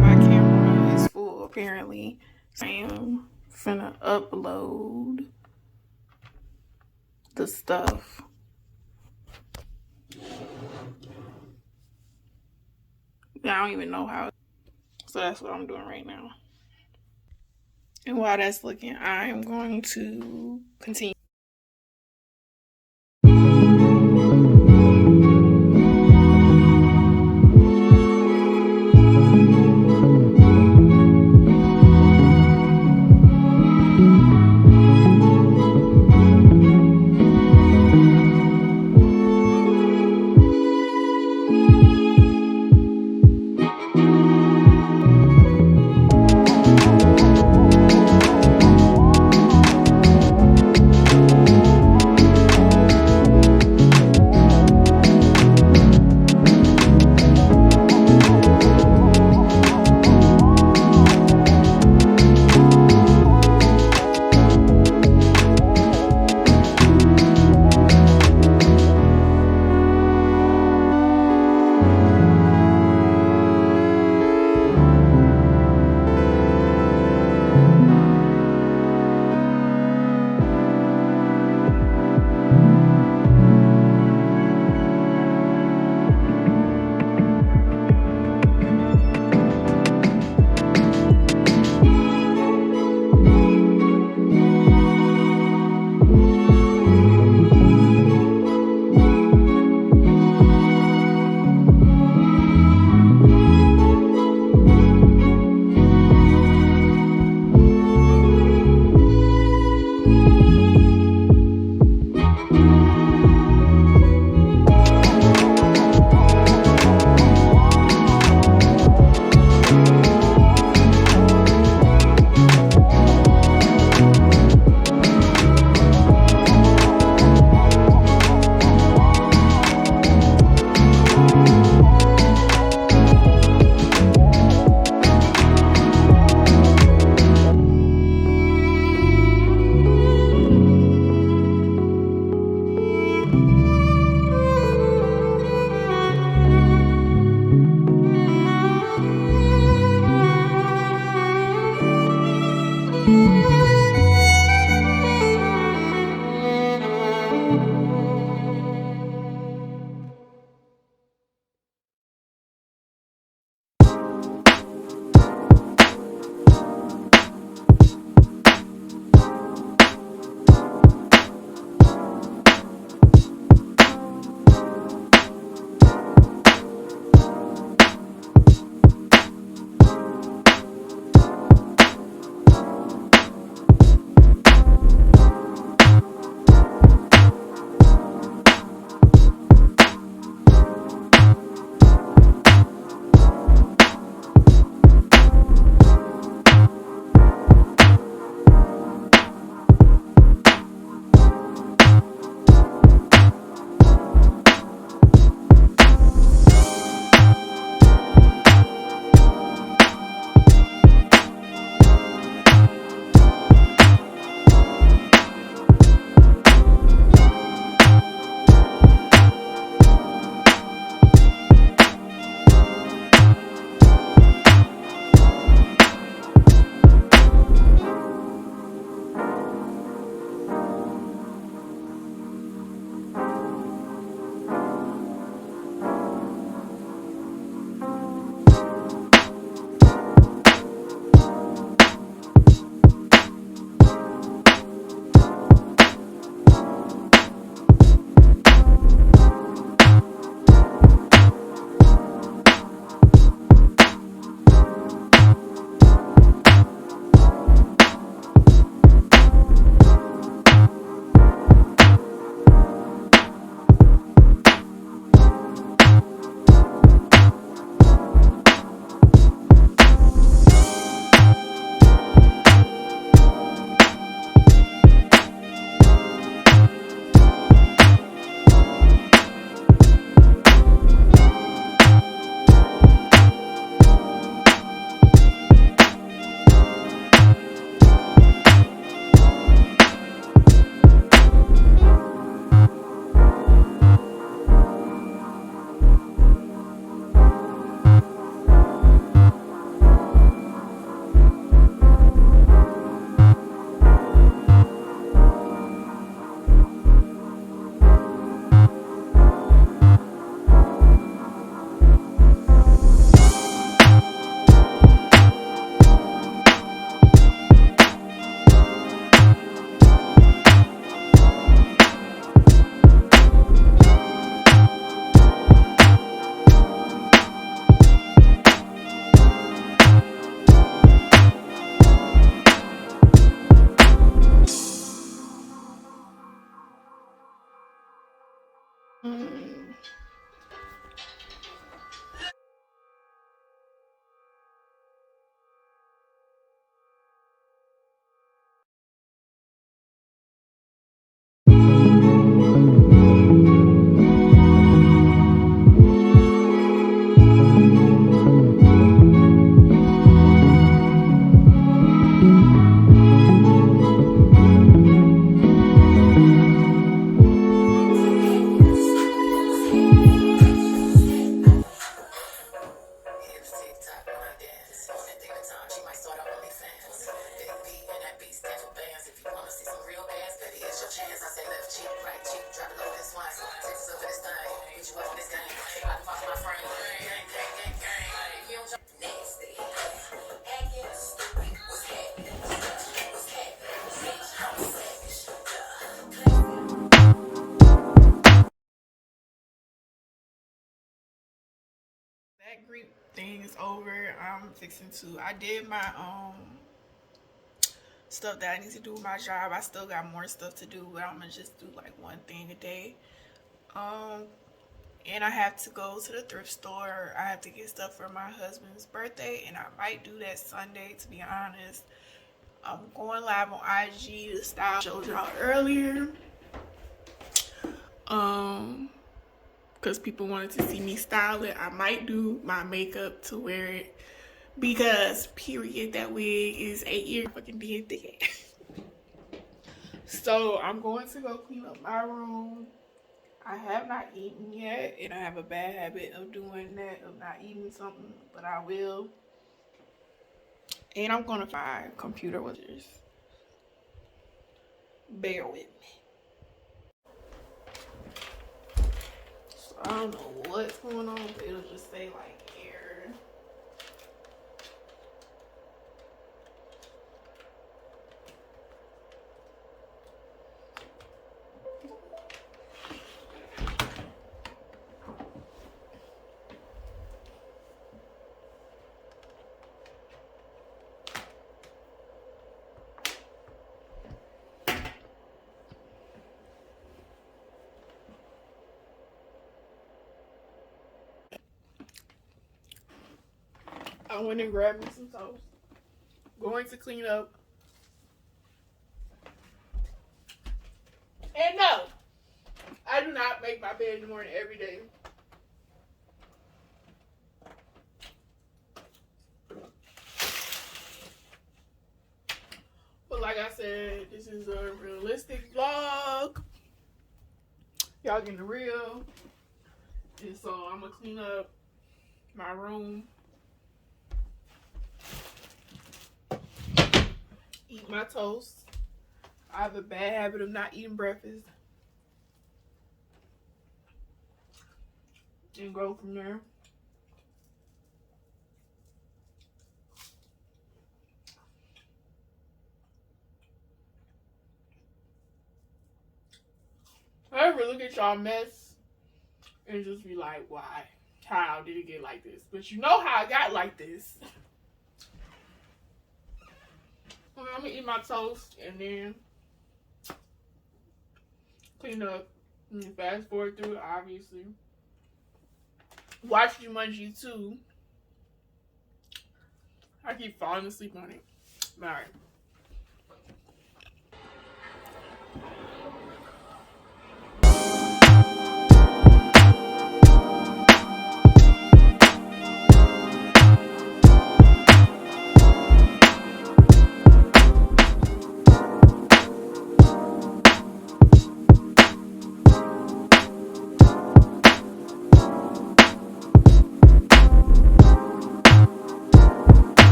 My camera is full apparently. So I am finna upload the stuff. I don't even know how. So that's what I'm doing right now. And while that's looking, I'm going to continue. That grief thing is over. I'm fixing to. I did my stuff that I need to do with my job. I still got more stuff to do, but I'm gonna just do like one thing a day. And I have to go to the thrift store. I have to get stuff for my husband's birthday, and I might do that Sunday, to be honest. I'm going live on IG to style I showed y'all earlier. Because people wanted to see me style it. I might do my makeup to wear it because period, that wig is 8 years fucking did that. So I'm going to go clean up my room. I have not eaten yet, and I have a bad habit of doing that, of not eating something, but I will. And I'm gonna find computer wizards. Bear with me. So I don't know what's going on, but it'll just say like error. I went and grabbed me some toast. Going to clean up. And no, I do not make my bed in the morning every day. But like I said, this is a realistic vlog. Y'all getting the real. And so I'm gonna clean up my room. Eat my toast. I have a bad habit of not eating breakfast. And go from there. I ever look at y'all mess and just be like, why? How did it get like this? But you know how I got like this. I'm gonna eat my toast and then clean up and fast forward through it, obviously. Watch Jumanji 2. I keep falling asleep on it. Alright.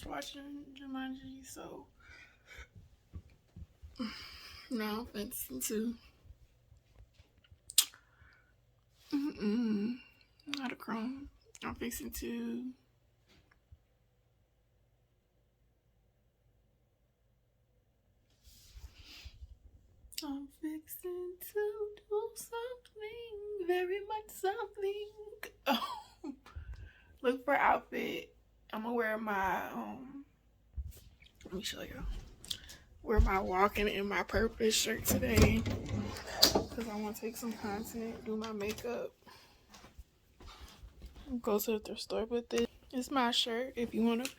Watching Jumanji, so now I'm fixing to not a crumb. I'm fixing to do something, very much something. Oh, look for outfit. I'm gonna wear my let me show you. Wear my walking in my purpose shirt today because I want to take some content, do my makeup, go to the thrift store with it. It's my shirt. If you want to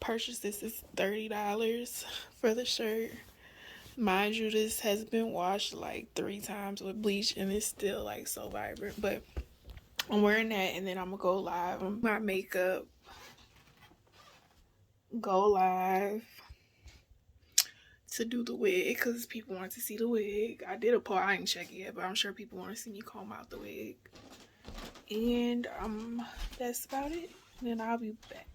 purchase this, it's $30 for the shirt. Mind you, this has been washed like 3 times with bleach and it's still like so vibrant, but I'm wearing that and then I'm gonna go live on my makeup, go live to do the wig because people want to see the wig. I did a poll, I ain't check it yet, but I'm sure people want to see me comb out the wig. And that's about it. And then I'll be back.